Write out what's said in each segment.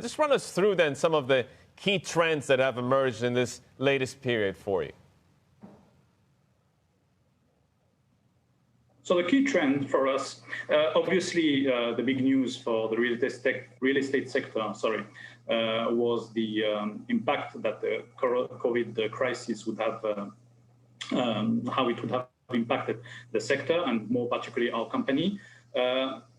Just run us through then some of the key trends that have emerged in this latest period for you. So the key trend for us, obviously, the big news for the real estate sector, was the impact that the COVID crisis would have, how it would have impacted the sector and more particularly our company.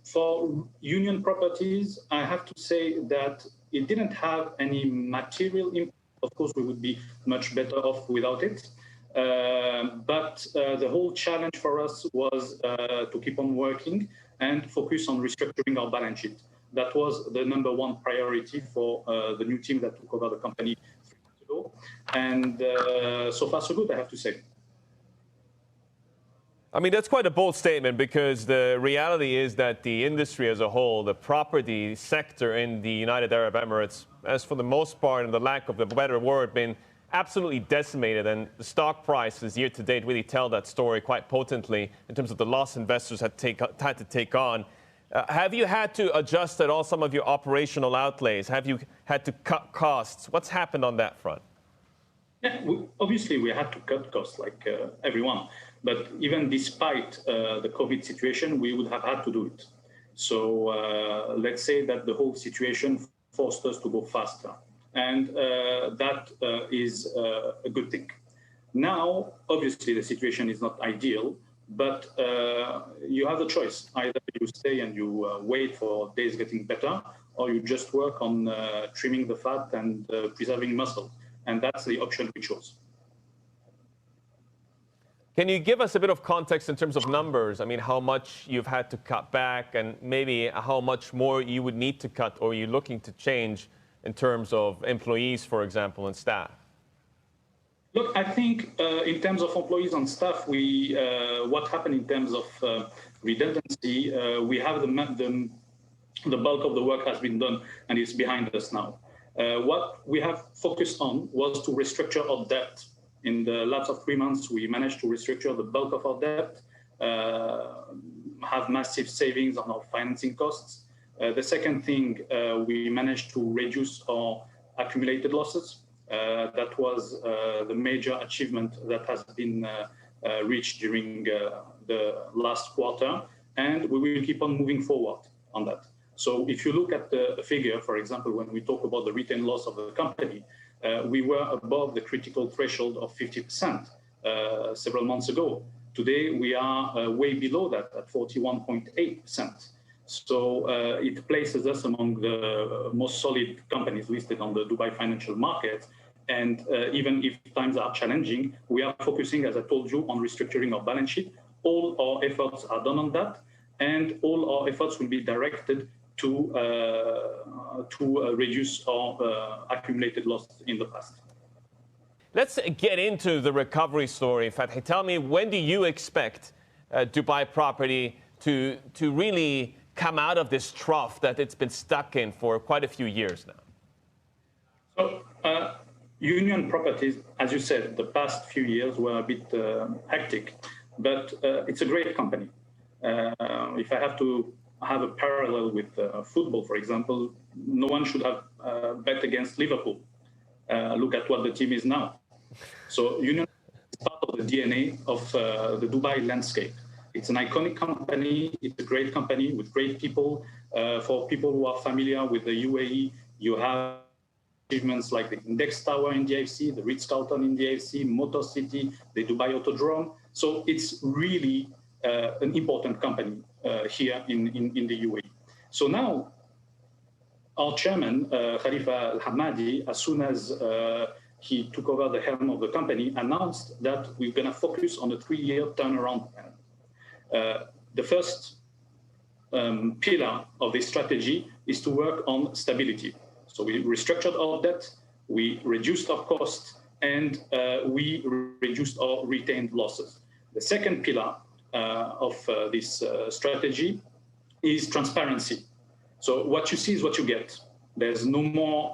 For Union Properties, I have to say that it didn't have any material impact. Of course, we would be much better off without it. But the whole challenge for us was to keep on working and focus on restructuring our balance sheet. That was the number one priority for the new team that took over the company 3 months ago. And so far, so good, I have to say. I mean, that's quite a bold statement, because the reality is that the industry as a whole, the property sector in the United Arab Emirates, has for the most part, and the lack of a better word, been absolutely decimated. And the stock prices year to date really tell that story quite potently in terms of the loss investors had to take on. Have you had to adjust at all some of your operational outlays? Have you had to cut costs? What's happened on that front? Yeah, obviously we had to cut costs like everyone. But even despite the COVID situation, we would have had to do it. So let's say that the whole situation forced us to go faster. And that is a good thing. Now, obviously, the situation is not ideal, but you have the choice. Either you stay and you wait for days getting better, or you just work on trimming the fat and preserving muscle. And that's the option we chose. Can you give us a bit of context in terms of numbers? I mean, how much you've had to cut back, and maybe how much more you would need to cut, or you're looking to change in terms of employees, for example, and staff? Look, I think in terms of employees and staff, what happened in terms of redundancy, we have the bulk of the work has been done and it's behind us now. What we have focused on was to restructure our debt. In the lapse of 3 months, we managed to restructure the bulk of our debt, have massive savings on our financing costs. The second thing, we managed to reduce our accumulated losses. That was the major achievement that has been reached during the last quarter, and we will keep on moving forward on that. So if you look at the figure, for example, when we talk about the retained loss of the company, we were above the critical threshold of 50% several months ago. Today, we are way below that at 41.8%. So it places us among the most solid companies listed on the Dubai financial market. And even if times are challenging, we are focusing, as I told you, on restructuring our balance sheet. All our efforts are done on that, and all our efforts will be directed to reduce our accumulated losses in the past. Let's get into the recovery story, Fathi. Tell me, when do you expect Dubai Property to really come out of this trough that it's been stuck in for quite a few years now? So, Union Properties, as you said, the past few years were a bit hectic, but it's a great company. If I have to have a parallel with football, for example, no one should have bet against Liverpool. Look at what the team is now. So Union is part of the DNA of the Dubai landscape. It's an iconic company. It's a great company with great people. For people who are familiar with the UAE, you have achievements like the Index Tower in the AFC, the Ritz-Carlton in the AFC, Motor City, the Dubai Autodrome. So it's really an important company here in the UAE. So now, our chairman, Khalifa Al-Hamadi, as soon as he took over the helm of the company, announced that we're going to focus on a 3-year turnaround plan. The first pillar of this strategy is to work on stability. So we restructured our debt, we reduced our costs, and we reduced our retained losses. The second pillar of this strategy is transparency. So what you see is what you get. There's no more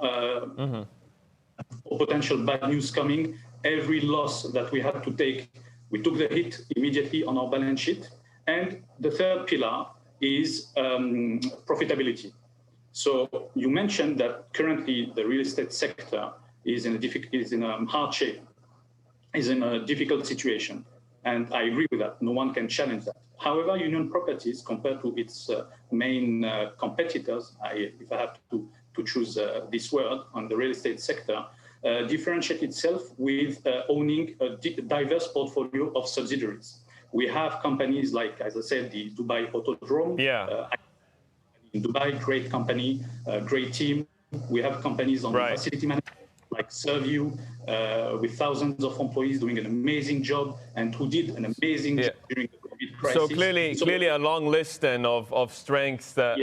potential bad news coming. Every loss that we had to take, we took the hit immediately on our balance sheet. And the third pillar is profitability. So you mentioned that currently the real estate sector is in a hard shape, is in a difficult situation. And I agree with that. No one can challenge that. However, Union Properties, compared to its main competitors, if I have to choose this word on the real estate sector, differentiate itself with owning a diverse portfolio of subsidiaries. We have companies like, as I said, the Dubai Autodrome. In Dubai, great company, great team. We have companies on facility management like Serviu, with thousands of employees doing an amazing job and who did an amazing job during the COVID crisis. So clearly a long list then of strengths that